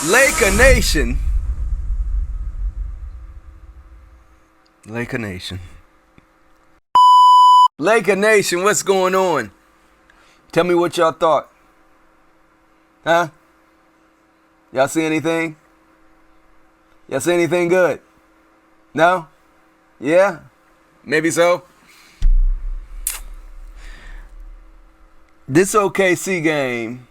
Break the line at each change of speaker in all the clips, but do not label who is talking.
Laker Nation. Laker Nation. Laker Nation, what's going on? Tell me what y'all thought. Huh? Y'all see anything? Y'all see anything good? No? Yeah? Maybe so? This OKC game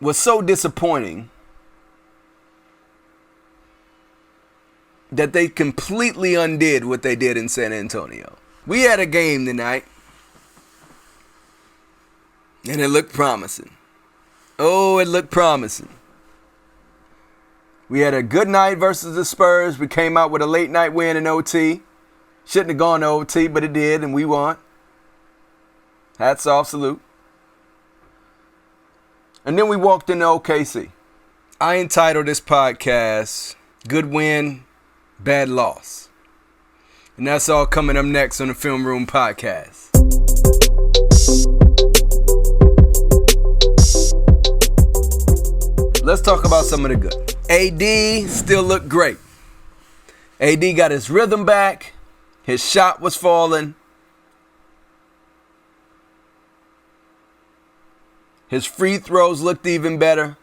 was so disappointing that they completely undid what they did in San Antonio. We had a game tonight, and it looked promising. Oh, it looked promising. We had a good night versus the Spurs. We came out with a late night win in OT. Shouldn't have gone to OT, but it did, and we won. Hats off, salute. And then we walked into OKC. I entitled this podcast, Good Win, Bad Loss. And that's all coming up next on the Film Room Podcast. Let's talk about some of the good. AD still looked great. AD got his rhythm back. His shot was falling. His free throws looked even better.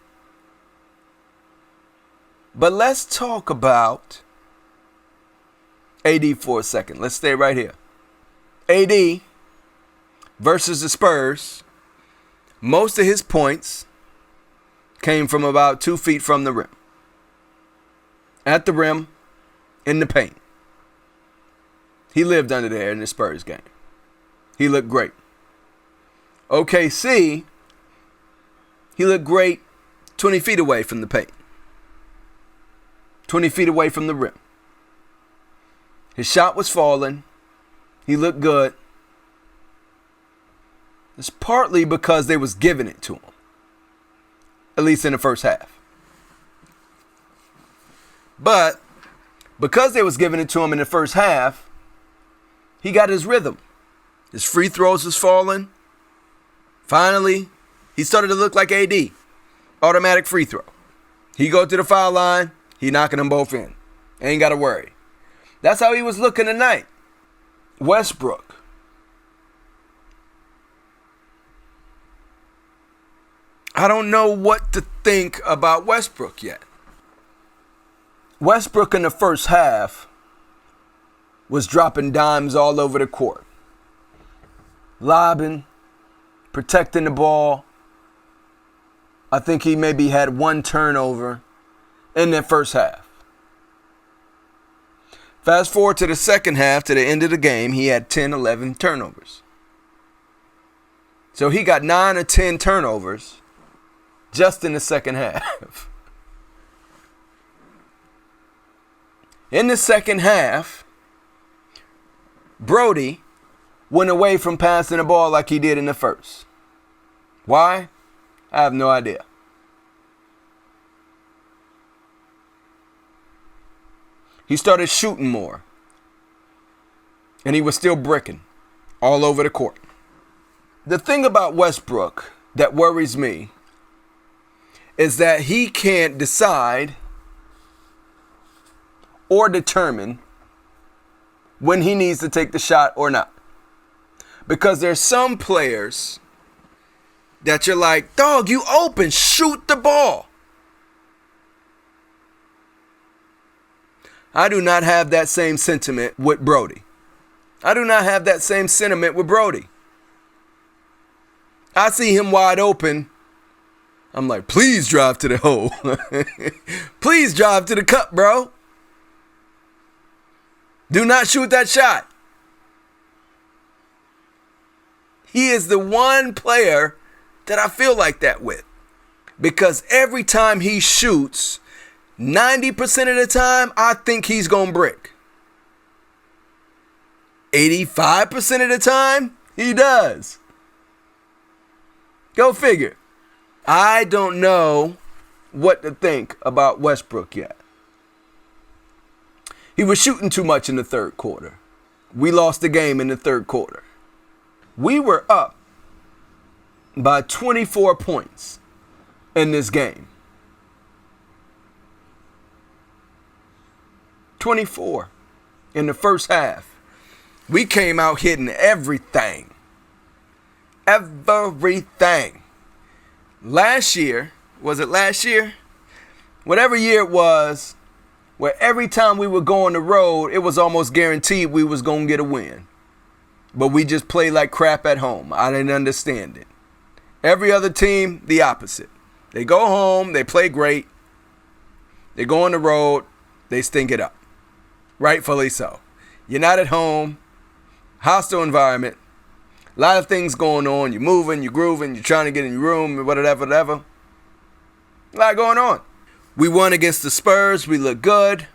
But let's talk about AD for a second. Let's stay right here. AD versus the Spurs. Most of his points came from about 2 feet from the rim. At the rim, in the paint. He lived under there in the Spurs game. He looked great. OKC, he looked great 20 feet away from the paint. 20 feet away from the rim. His shot was falling. He looked good. It's partly because they was giving it to him. At least in the first half. But because they was giving it to him in the first half, he got his rhythm. His free throws was falling. Finally, he started to look like AD. Automatic free throw. He go to the foul line, he knocking them both in. Ain't got to worry. That's how he was looking tonight. Westbrook. I don't know what to think about Westbrook yet. Westbrook in the first half was dropping dimes all over the court. Lobbing, protecting the ball. I think he maybe had one turnover in that first half. Fast forward to the second half, to the end of the game, he had 10, 11 turnovers. So he got 9 or 10 turnovers just in the second half. In the second half, Brody went away from passing the ball like he did in the first. Why? I have no idea. He started shooting more. And he was still bricking all over the court. The thing about Westbrook that worries me is that he can't decide or determine when he needs to take the shot or not. Because there's some players that you're like, dog, you open, shoot the ball. I do not have that same sentiment with Brody. I do not have that same sentiment with Brody. I see him wide open. I'm like, please drive to the hole. Please drive to the cup, bro. Do not shoot that shot. He is the one player that I feel like that with. Because every time he shoots, 90% of the time, I think he's going to brick. 85% of the time, he does. Go figure. I don't know what to think about Westbrook yet. He was shooting too much in the third quarter. we lost the game in the third quarter. We were up by 24 points in this game. 24 in the first half. We came out hitting everything. Everything. Last year, was it last year? Whatever year it was, where every time we would go on the road, it was almost guaranteed we was going to get a win. But we just played like crap at home. I didn't understand it. Every other team, the opposite. They go home, they play great. They go on the road, they stink it up. Rightfully so. You're not at home. Hostile environment. A lot of things going on. You're moving, you're grooving, you're trying to get in your room, whatever. A lot going on. We won against the Spurs. We looked good.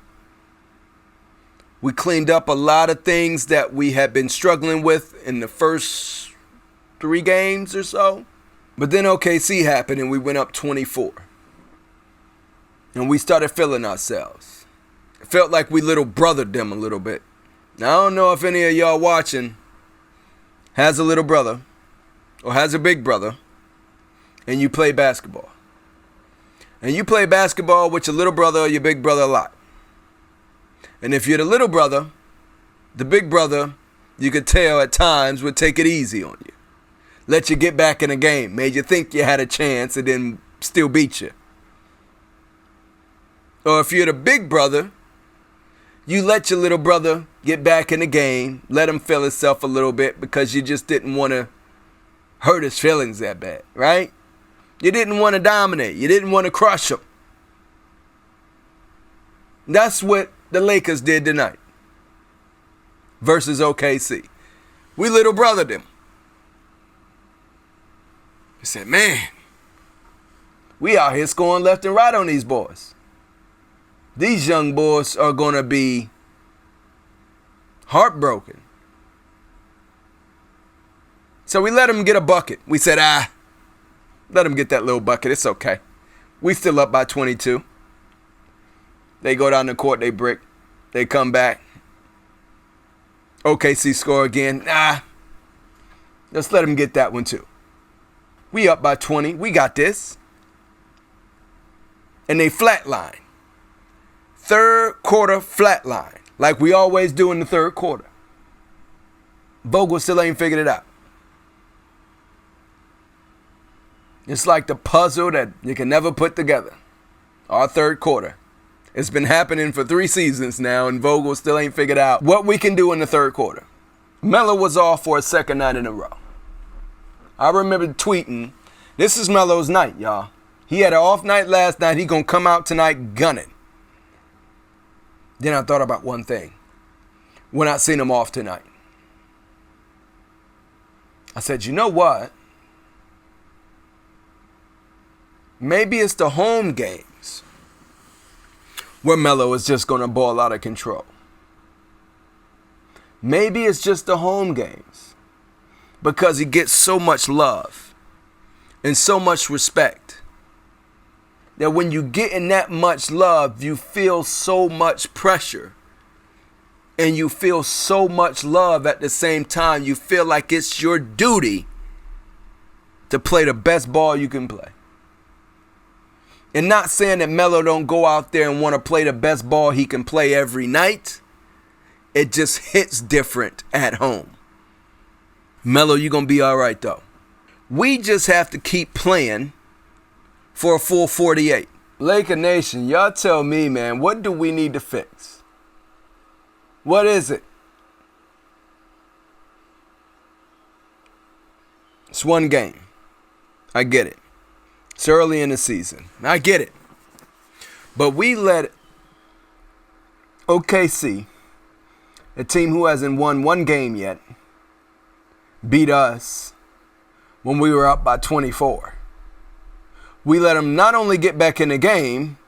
We cleaned up a lot of things that we had been struggling with in the first 3 games or so. But then OKC happened and we went up 24. And we started feeling ourselves. It felt like we little brothered them a little bit. Now, I don't know if any of y'all watching has a little brother or has a big brother and you play basketball. And you play basketball with your little brother or your big brother a lot. And if you're the little brother, the big brother, you could tell at times would take it easy on you. Let you get back in the game. Made you think you had a chance and then still beat you. Or if you're the big brother, you let your little brother get back in the game. Let him feel himself a little bit because you just didn't want to hurt his feelings that bad, right? You didn't want to dominate. You didn't want to crush him. That's what the Lakers did tonight versus OKC. We little brothered them. I said, man, we out here scoring left and right on these boys. These young boys are going to be heartbroken. So we let them get a bucket. We said, let them get that little bucket. It's okay. We still up by 22. They go down the court, they brick. They come back. OKC score again. Let's let them get that one too. We up by 20. We got this. And they flatline. Third quarter flatline. Like we always do in the third quarter. Vogel still ain't figured it out. It's like the puzzle that you can never put together. Our third quarter. It's been happening for 3 seasons now, and Vogel still ain't figured out what we can do in the third quarter. Melo was off for a second night in a row. I remember tweeting, this is Melo's night, y'all. He had an off night last night. He gonna come out tonight gunning. Then I thought about one thing. When I seen him off tonight. I said, you know what? Maybe it's the home games where Melo is just going to ball out of control. Maybe it's just the home games because he gets so much love and so much respect that when you get in that much love, you feel so much pressure and you feel so much love at the same time. You feel like it's your duty to play the best ball you can play. And not saying that Melo don't go out there and want to play the best ball he can play every night. It just hits different at home. Melo, you're going to be all right, though. We just have to keep playing for a full 48. Laker Nation, y'all tell me, man, what do we need to fix? What is it? It's one game. I get it. It's early in the season. I get it. But we let OKC, a team who hasn't won one game yet, beat us when we were up by 24. We let them not only get back in the game,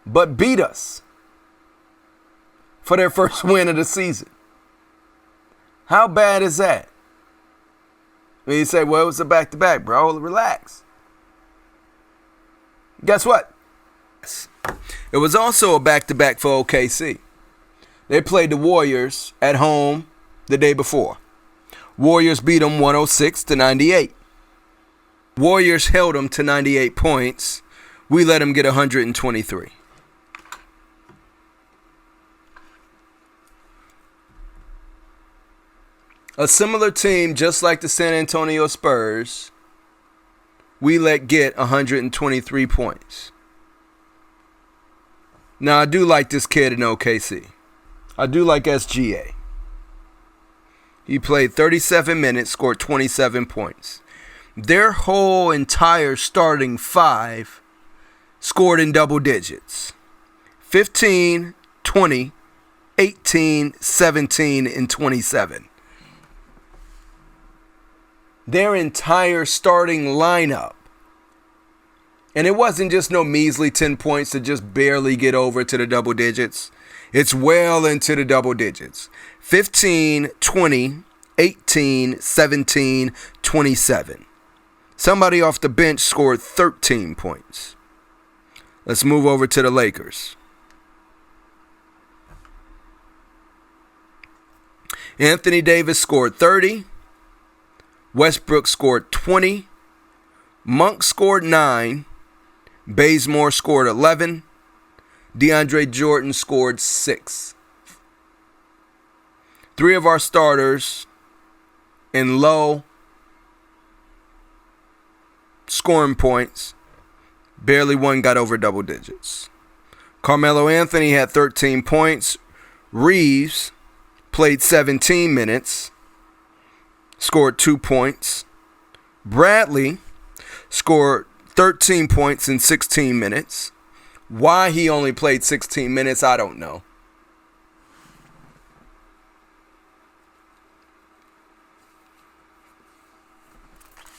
but beat us for their first win of the season. How bad is that? When you say, well, it was a back-to-back, bro. Relax. Guess what? It was also a back-to-back for OKC. They played the Warriors at home the day before. Warriors beat them 106-98. Warriors held them to 98 points. We let them get 123. A similar team, just like the San Antonio Spurs, we let get 123 points. Now, I do like this kid in OKC. I do like SGA. He played 37 minutes, scored 27 points. Their whole entire starting five scored in double digits. 15, 20, 18, 17, and 27. Their entire starting lineup. And it wasn't just no measly 10 points to just barely get over to the double digits. It's well into the double digits. 15, 20, 18, 17, 27. Somebody off the bench scored 13 points. Let's move over to the Lakers. Anthony Davis scored 30. Westbrook scored 20. Monk scored 9. Bazemore scored 11. DeAndre Jordan scored 6. 3 of our starters in low scoring points. Barely one got over double digits. Carmelo Anthony had 13 points. Reeves played 17 minutes. Scored 2 points. Bradley scored 13 points in 16 minutes. Why he only played 16 minutes, I don't know.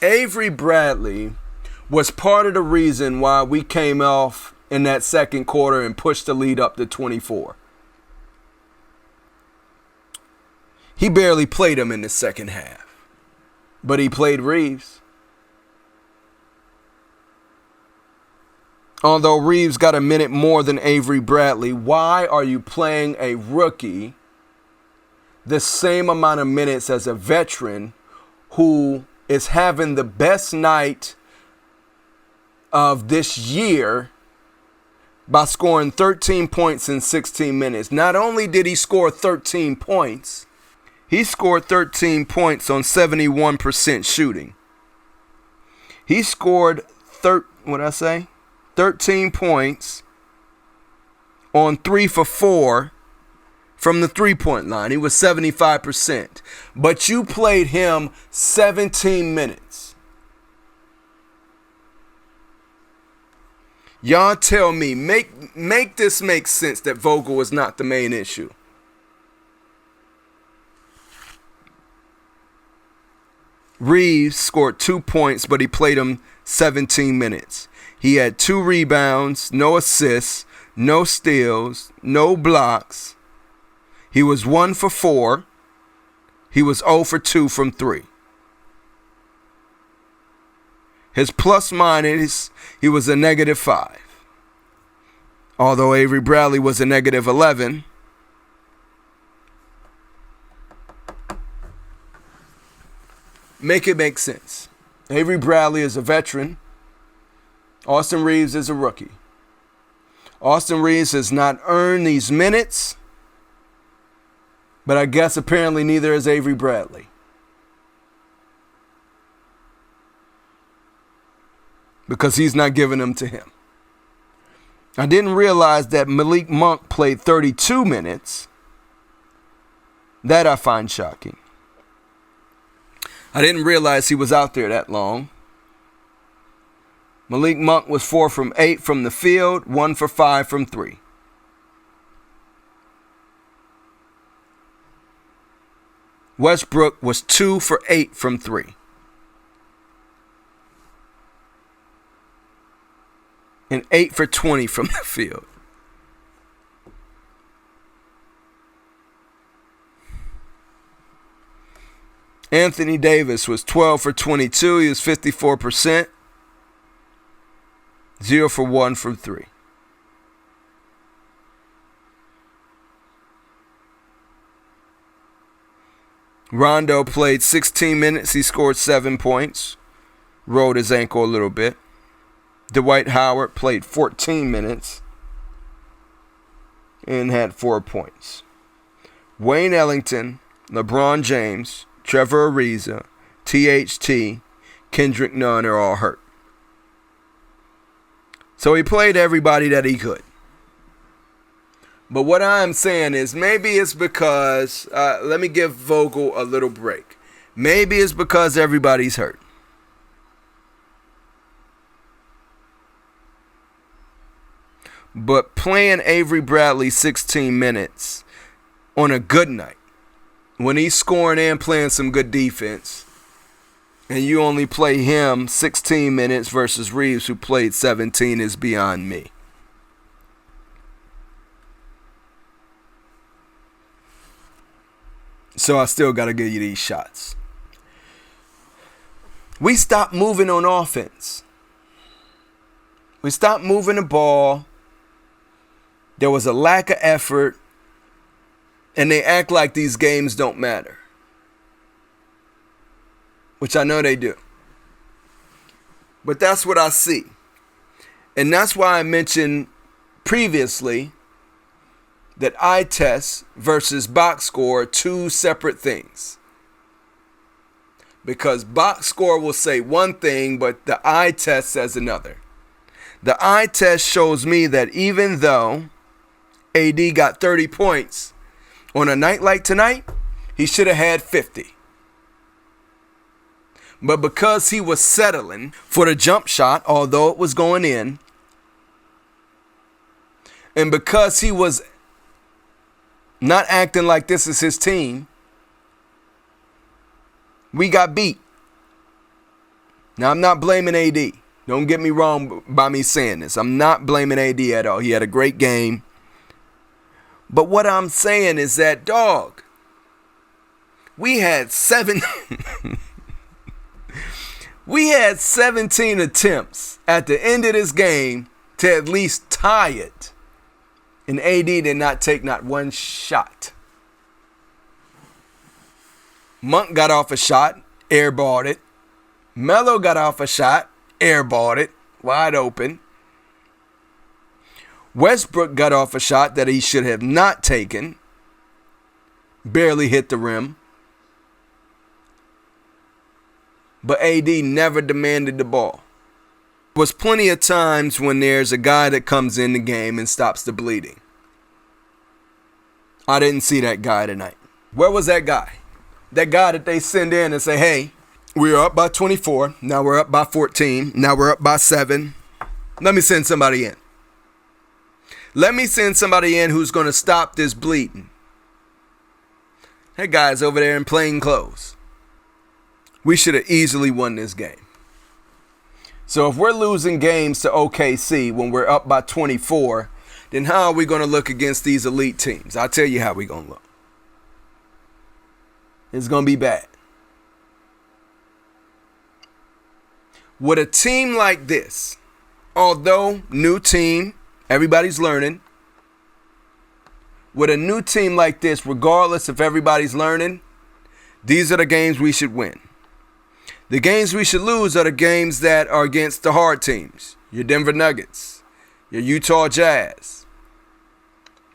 Avery Bradley was part of the reason why we came off in that second quarter and pushed the lead up to 24. He barely played him in the second half. But he played Reeves. Although Reeves got a minute more than Avery Bradley, why are you playing a rookie the same amount of minutes as a veteran who is having the best night of this year by scoring 13 points in 16 minutes? Not only did he score 13 points, he scored 13 points on 71% shooting. He scored 13 points on 3 for 4 from the three-point line. He was 75%. But you played him 17 minutes. Y'all tell me, make this make sense that Vogel was not the main issue. Reeves scored 2 points, but he played him 17 minutes. He had 2 rebounds, no assists, no steals, no blocks. He was 1 for 4. He was 0 for 2 from 3. His plus minus, he was a -5. Although Avery Bradley was a -11. Make it make sense. Avery Bradley is a veteran. Austin Reeves is a rookie. Austin Reeves has not earned these minutes, but I guess apparently neither is Avery Bradley. Because he's not giving them to him. I didn't realize that Malik Monk played 32 minutes. That I find shocking. I didn't realize he was out there that long. Malik Monk was 4 from 8 from the field, 1 for 5 from 3. Westbrook was 2 for 8 from 3. And 8 for 20 from the field. Anthony Davis was 12 for 22. He was 54%. 0 for 1 from 3. Rondo played 16 minutes. He scored 7 points. Rolled his ankle a little bit. Dwight Howard played 14 minutes and had 4 points. Wayne Ellington, LeBron James, Trevor Ariza, THT, Kendrick Nunn are all hurt. So he played everybody that he could. But what I'm saying is maybe it's because, let me give Vogel a little break. Maybe it's because everybody's hurt. But playing Avery Bradley 16 minutes on a good night, when he's scoring and playing some good defense, and you only play him 16 minutes versus Reeves, who played 17, is beyond me. So I still got to give you these shots. We stopped moving on offense. We stopped moving the ball. There was a lack of effort. And they act like these games don't matter. Which I know they do. But that's what I see. And that's why I mentioned previously that eye test versus box score are two separate things. Because box score will say one thing, but the eye test says another. The eye test shows me that even though AD got 30 points, on a night like tonight, he should have had 50. But because he was settling for the jump shot, although it was going in, and because he was not acting like this is his team, we got beat. Now, I'm not blaming AD. Don't get me wrong by me saying this. I'm not blaming AD at all. He had a great game. But what I'm saying is that, dog, we had 17 attempts at the end of this game to at least tie it. And AD did not take not one shot. Monk got off a shot, airballed it. Melo got off a shot, airballed it, wide open. Westbrook got off a shot that he should have not taken. Barely hit the rim. But AD never demanded the ball. There was plenty of times when there's a guy that comes in the game and stops the bleeding. I didn't see that guy tonight. Where was that guy? That guy that they send in and say, hey, we're up by 24. Now we're up by 14. Now we're up by 7. Let me send somebody in. Let me send somebody in who's going to stop this bleeding. That guy's over there in plain clothes. We should have easily won this game. So if we're losing games to OKC when we're up by 24, then how are we going to look against these elite teams? I'll tell you how we're going to look. It's going to be bad. With a team like this, although new team, everybody's learning. With a new team like this, regardless if everybody's learning, these are the games we should win. The games we should lose are the games that are against the hard teams. Your Denver Nuggets, your Utah Jazz,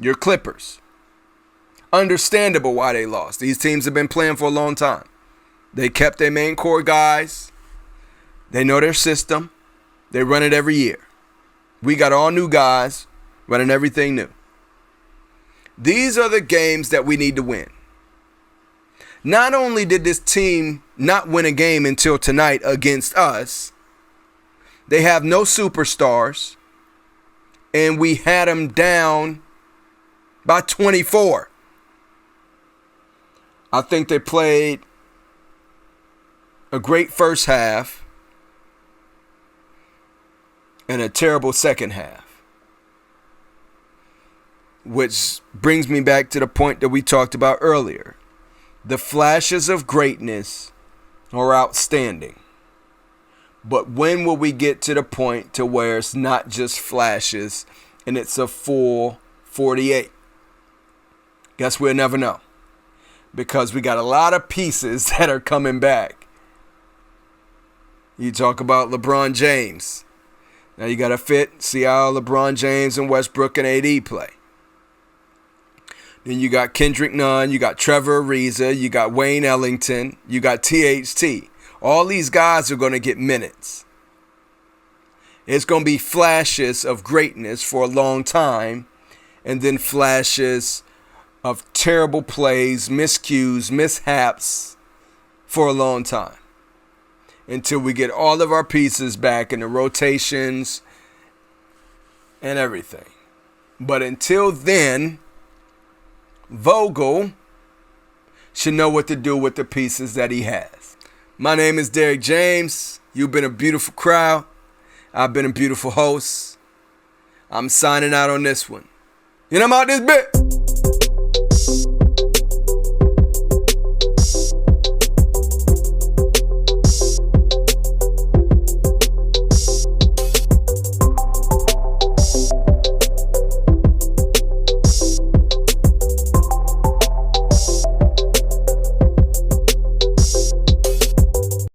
your Clippers. Understandable why they lost. These teams have been playing for a long time. They kept their main core guys. They know their system. They run it every year. We got all new guys running everything new. These are the games that we need to win. Not only did this team not win a game until tonight against us, they have no superstars, and we had them down by 24. I think they played a great first half and a terrible second half. Which brings me back to the point that we talked about earlier. The flashes of greatness are outstanding. But when will we get to the point to where it's not just flashes and it's a full 48? Guess we'll never know. because we got a lot of pieces that are coming back. You talk about LeBron James. Now you got to see how LeBron James and Westbrook and AD play. Then you got Kendrick Nunn, you got Trevor Ariza, you got Wayne Ellington, you got THT. All these guys are going to get minutes. It's going to be flashes of greatness for a long time, and then flashes of terrible plays, miscues, mishaps for a long time, until we get all of our pieces back in the rotations and everything. But until then, Vogel should know what to do with the pieces that he has. My name is Derek James. You've been a beautiful crowd. I've been a beautiful host. I'm signing out on this one. And I'm out this bit.